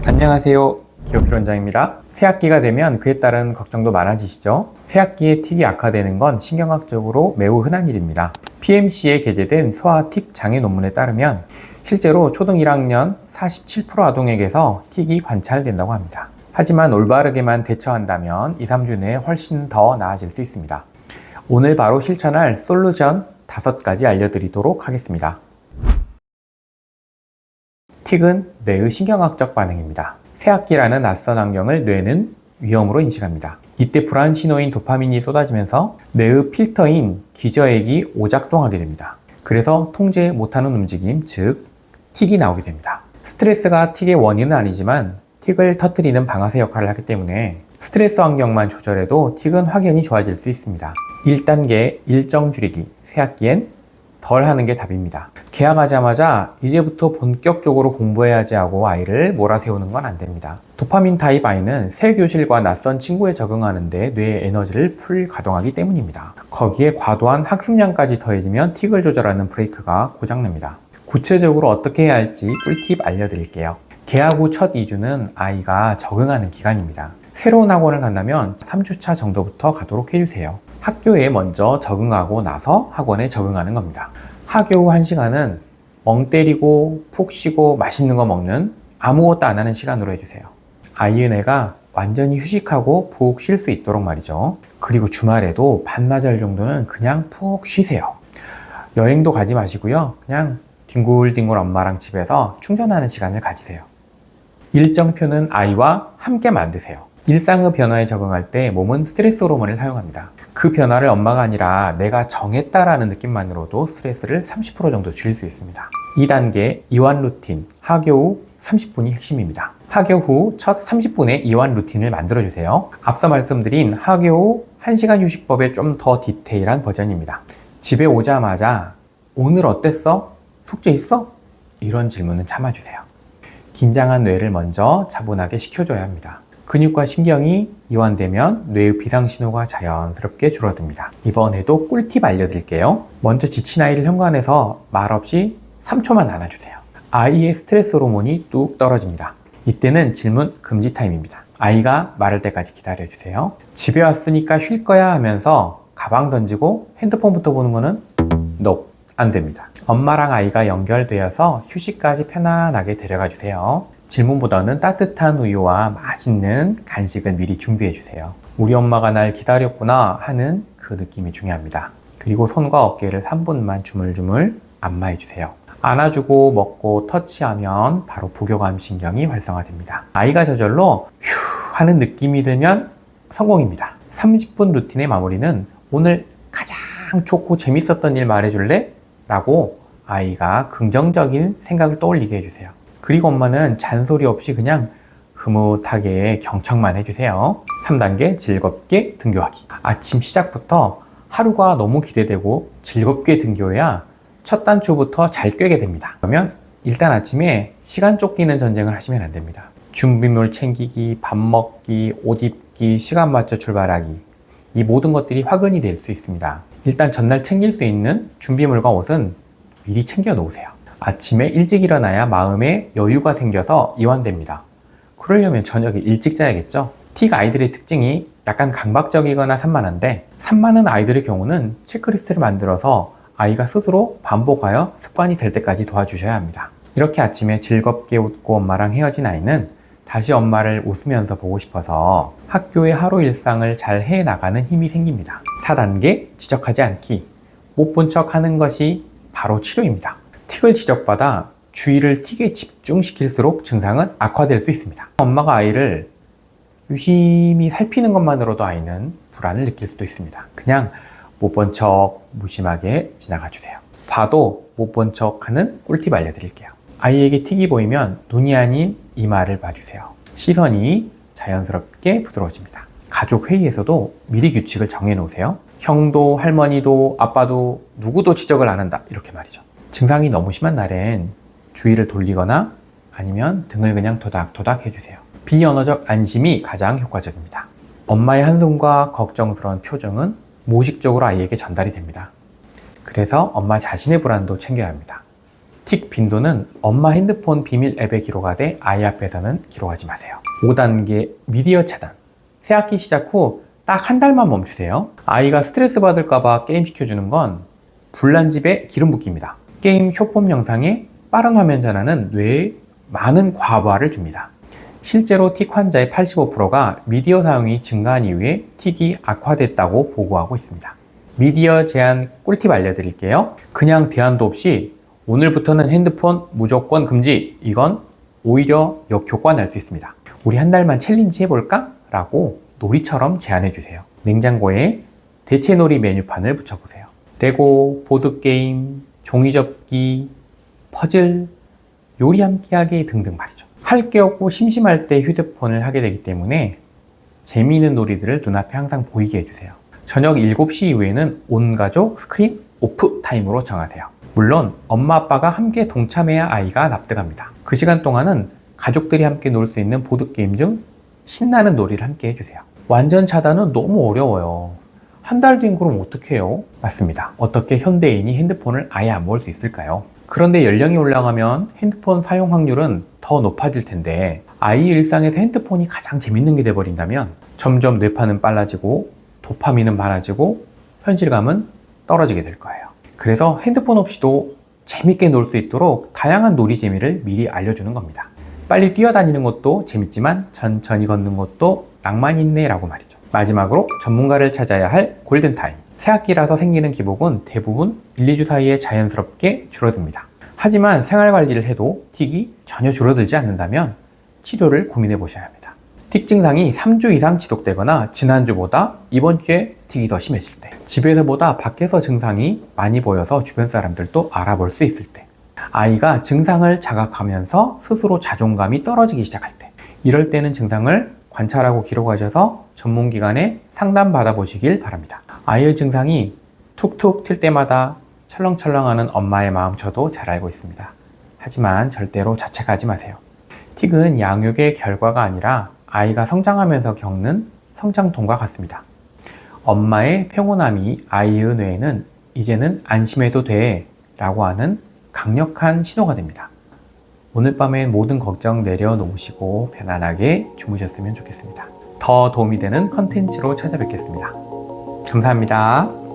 안녕하세요. 기업필 원장입니다. 새학기가 되면 그에 따른 걱정도 많아지시죠? 새학기에 틱이 악화되는 건 신경학적으로 매우 흔한 일입니다. PMC에 게재된 소아 틱 장애 논문에 따르면 실제로 초등 1학년 47% 아동에게서 틱이 관찰된다고 합니다. 하지만 올바르게만 대처한다면 2, 3주 내에 훨씬 더 나아질 수 있습니다. 오늘 바로 실천할 솔루션 5가지 알려드리도록 하겠습니다. 틱은 뇌의 신경학적 반응입니다. 새학기라는 낯선 환경을 뇌는 위험으로 인식합니다. 이때 불안 신호인 도파민이 쏟아지면서 뇌의 필터인 기저핵이 오작동하게 됩니다. 그래서 통제 못하는 움직임, 즉 틱이 나오게 됩니다. 스트레스가 틱의 원인은 아니지만 틱을 터뜨리는 방아쇠 역할을 하기 때문에 스트레스 환경만 조절해도 틱은 확연히 좋아질 수 있습니다. 1단계 일정 줄이기, 새학기엔 덜 하는 게 답입니다. 개학하자마자 이제부터 본격적으로 공부해야지 하고 아이를 몰아세우는 건 안 됩니다. 도파민 타입 아이는 새 교실과 낯선 친구에 적응하는데 뇌의 에너지를 풀 가동하기 때문입니다. 거기에 과도한 학습량까지 더해지면 틱을 조절하는 브레이크가 고장납니다. 구체적으로 어떻게 해야 할지 꿀팁 알려드릴게요. 개학 후 첫 2주는 아이가 적응하는 기간입니다. 새로운 학원을 간다면 3주차 정도부터 가도록 해주세요. 학교에 먼저 적응하고 나서 학원에 적응하는 겁니다. 학교 후 1시간은 멍 때리고 푹 쉬고 맛있는 거 먹는 아무것도 안 하는 시간으로 해주세요. 아이의 뇌가 완전히 휴식하고 푹 쉴 수 있도록 말이죠. 그리고 주말에도 반나절 정도는 그냥 푹 쉬세요. 여행도 가지 마시고요. 그냥 뒹굴뒹굴 엄마랑 집에서 충전하는 시간을 가지세요. 일정표는 아이와 함께 만드세요. 일상의 변화에 적응할 때 몸은 스트레스 호르몬을 사용합니다. 그 변화를 엄마가 아니라 내가 정했다라는 느낌만으로도 스트레스를 30% 정도 줄일 수 있습니다. 2단계 이완 루틴, 학교 후 30분이 핵심입니다. 학교 후 첫 30분의 이완 루틴을 만들어주세요. 앞서 말씀드린 학교 후 1시간 휴식법의 좀 더 디테일한 버전입니다. 집에 오자마자 오늘 어땠어? 숙제 있어? 이런 질문은 참아주세요. 긴장한 뇌를 먼저 차분하게 식혀줘야 합니다. 근육과 신경이 이완되면 뇌의 비상신호가 자연스럽게 줄어듭니다. 이번에도 꿀팁 알려드릴게요. 먼저 지친 아이를 현관에서 말없이 3초만 안아주세요. 아이의 스트레스 호르몬이 뚝 떨어집니다. 이때는 질문 금지 타임입니다. 아이가 말할 때까지 기다려주세요. 집에 왔으니까 쉴 거야 하면서 가방 던지고 핸드폰부터 보는 거는 NO, 안 됩니다. 엄마랑 아이가 연결되어서 휴식까지 편안하게 데려가 주세요. 질문보다는 따뜻한 우유와 맛있는 간식을 미리 준비해 주세요. 우리 엄마가 날 기다렸구나 하는 그 느낌이 중요합니다. 그리고 손과 어깨를 3분만 주물주물 안마해 주세요. 안아주고 먹고 터치하면 바로 부교감 신경이 활성화됩니다. 아이가 저절로 휴 하는 느낌이 들면 성공입니다. 30분 루틴의 마무리는 오늘 가장 좋고 재밌었던 일 말해줄래? 라고 아이가 긍정적인 생각을 떠올리게 해주세요. 그리고 엄마는 잔소리 없이 그냥 흐뭇하게 경청만 해주세요. 3단계 즐겁게 등교하기. 아침 시작부터 하루가 너무 기대되고 즐겁게 등교해야 첫 단추부터 잘 꿰게 됩니다. 그러면 일단 아침에 시간 쫓기는 전쟁을 하시면 안 됩니다. 준비물 챙기기, 밥 먹기, 옷 입기, 시간 맞춰 출발하기, 이 모든 것들이 화근이 될 수 있습니다. 일단 전날 챙길 수 있는 준비물과 옷은 미리 챙겨 놓으세요. 아침에 일찍 일어나야 마음에 여유가 생겨서 이완됩니다. 그러려면 저녁에 일찍 자야겠죠? 틱 아이들의 특징이 약간 강박적이거나 산만한데, 산만한 아이들의 경우는 체크리스트를 만들어서 아이가 스스로 반복하여 습관이 될 때까지 도와주셔야 합니다. 이렇게 아침에 즐겁게 웃고 엄마랑 헤어진 아이는 다시 엄마를 웃으면서 보고 싶어서 학교의 하루 일상을 잘 해나가는 힘이 생깁니다. 4단계 지적하지 않기. 못 본 척 하는 것이 바로 치료입니다. 틱을 지적받아 주의를 틱에 집중시킬수록 증상은 악화될 수 있습니다. 엄마가 아이를 유심히 살피는 것만으로도 아이는 불안을 느낄 수도 있습니다. 그냥 못 본 척 무심하게 지나가 주세요. 봐도 못 본 척 하는 꿀팁 알려드릴게요. 아이에게 틱이 보이면 눈이 아닌 이마를 봐주세요. 시선이 자연스럽게 부드러워집니다. 가족 회의에서도 미리 규칙을 정해 놓으세요. 형도 할머니도 아빠도 누구도 지적을 안 한다, 이렇게 말이죠. 증상이 너무 심한 날엔 주의를 돌리거나 아니면 등을 그냥 토닥토닥 해주세요. 비언어적 안심이 가장 효과적입니다. 엄마의 한숨과 걱정스러운 표정은 무의식적으로 아이에게 전달이 됩니다. 그래서 엄마 자신의 불안도 챙겨야 합니다. 틱 빈도는 엄마 핸드폰 비밀 앱에 기록하되 아이 앞에서는 기록하지 마세요. 5단계 미디어 차단. 새학기 시작 후 딱 한 달만 멈추세요. 아이가 스트레스 받을까봐 게임 시켜주는 건 불난집에 기름 붓기입니다. 게임 쇼폼 영상에 빠른 화면 전환은 뇌에 많은 과부하를 줍니다. 실제로 틱 환자의 85%가 미디어 사용이 증가한 이후에 틱이 악화됐다고 보고하고 있습니다. 미디어 제한 꿀팁 알려드릴게요. 그냥 대안도 없이 오늘부터는 핸드폰 무조건 금지. 이건 오히려 역효과 날 수 있습니다. 우리 한 달만 챌린지 해볼까? 라고 놀이처럼 제안해주세요. 냉장고에 대체놀이 메뉴판을 붙여보세요. 레고, 보드게임, 종이접기, 퍼즐, 요리 함께하기 등등 말이죠. 할 게 없고 심심할 때 휴대폰을 하게 되기 때문에 재미있는 놀이들을 눈앞에 항상 보이게 해주세요. 저녁 7시 이후에는 온 가족 스크린 오프 타임으로 정하세요. 물론 엄마 아빠가 함께 동참해야 아이가 납득합니다. 그 시간 동안은 가족들이 함께 놀 수 있는 보드게임 중 신나는 놀이를 함께 해주세요. 완전 차단은 너무 어려워요. 한 달 뒤엔 그럼 어떻게 해요? 맞습니다. 어떻게 현대인이 핸드폰을 아예 안 볼 수 있을까요? 그런데 연령이 올라가면 핸드폰 사용 확률은 더 높아질 텐데 아이 일상에서 핸드폰이 가장 재밌는 게 돼버린다면 점점 뇌파는 빨라지고 도파민은 많아지고 현실감은 떨어지게 될 거예요. 그래서 핸드폰 없이도 재밌게 놀 수 있도록 다양한 놀이 재미를 미리 알려주는 겁니다. 빨리 뛰어다니는 것도 재밌지만 천천히 걷는 것도 낭만 있네 라고 말이죠. 마지막으로 전문가를 찾아야 할 골든타임. 새학기라서 생기는 기복은 대부분 1, 2주 사이에 자연스럽게 줄어듭니다. 하지만 생활관리를 해도 틱이 전혀 줄어들지 않는다면 치료를 고민해 보셔야 합니다. 틱 증상이 3주 이상 지속되거나 지난주보다 이번 주에 틱이 더 심해질 때, 집에서보다 밖에서 증상이 많이 보여서 주변 사람들도 알아볼 수 있을 때, 아이가 증상을 자각하면서 스스로 자존감이 떨어지기 시작할 때, 이럴 때는 증상을 관찰하고 기록하셔서 전문기관에 상담받아 보시길 바랍니다. 아이의 증상이 툭툭 튈 때마다 철렁철렁하는 엄마의 마음 저도 잘 알고 있습니다. 하지만 절대로 자책하지 마세요. 틱은 양육의 결과가 아니라 아이가 성장하면서 겪는 성장통과 같습니다. 엄마의 평온함이 아이의 뇌에는 이제는 안심해도 돼 라고 하는 강력한 신호가 됩니다. 오늘 밤엔 모든 걱정 내려놓으시고 편안하게 주무셨으면 좋겠습니다. 더 도움이 되는 컨텐츠로 찾아뵙겠습니다. 감사합니다.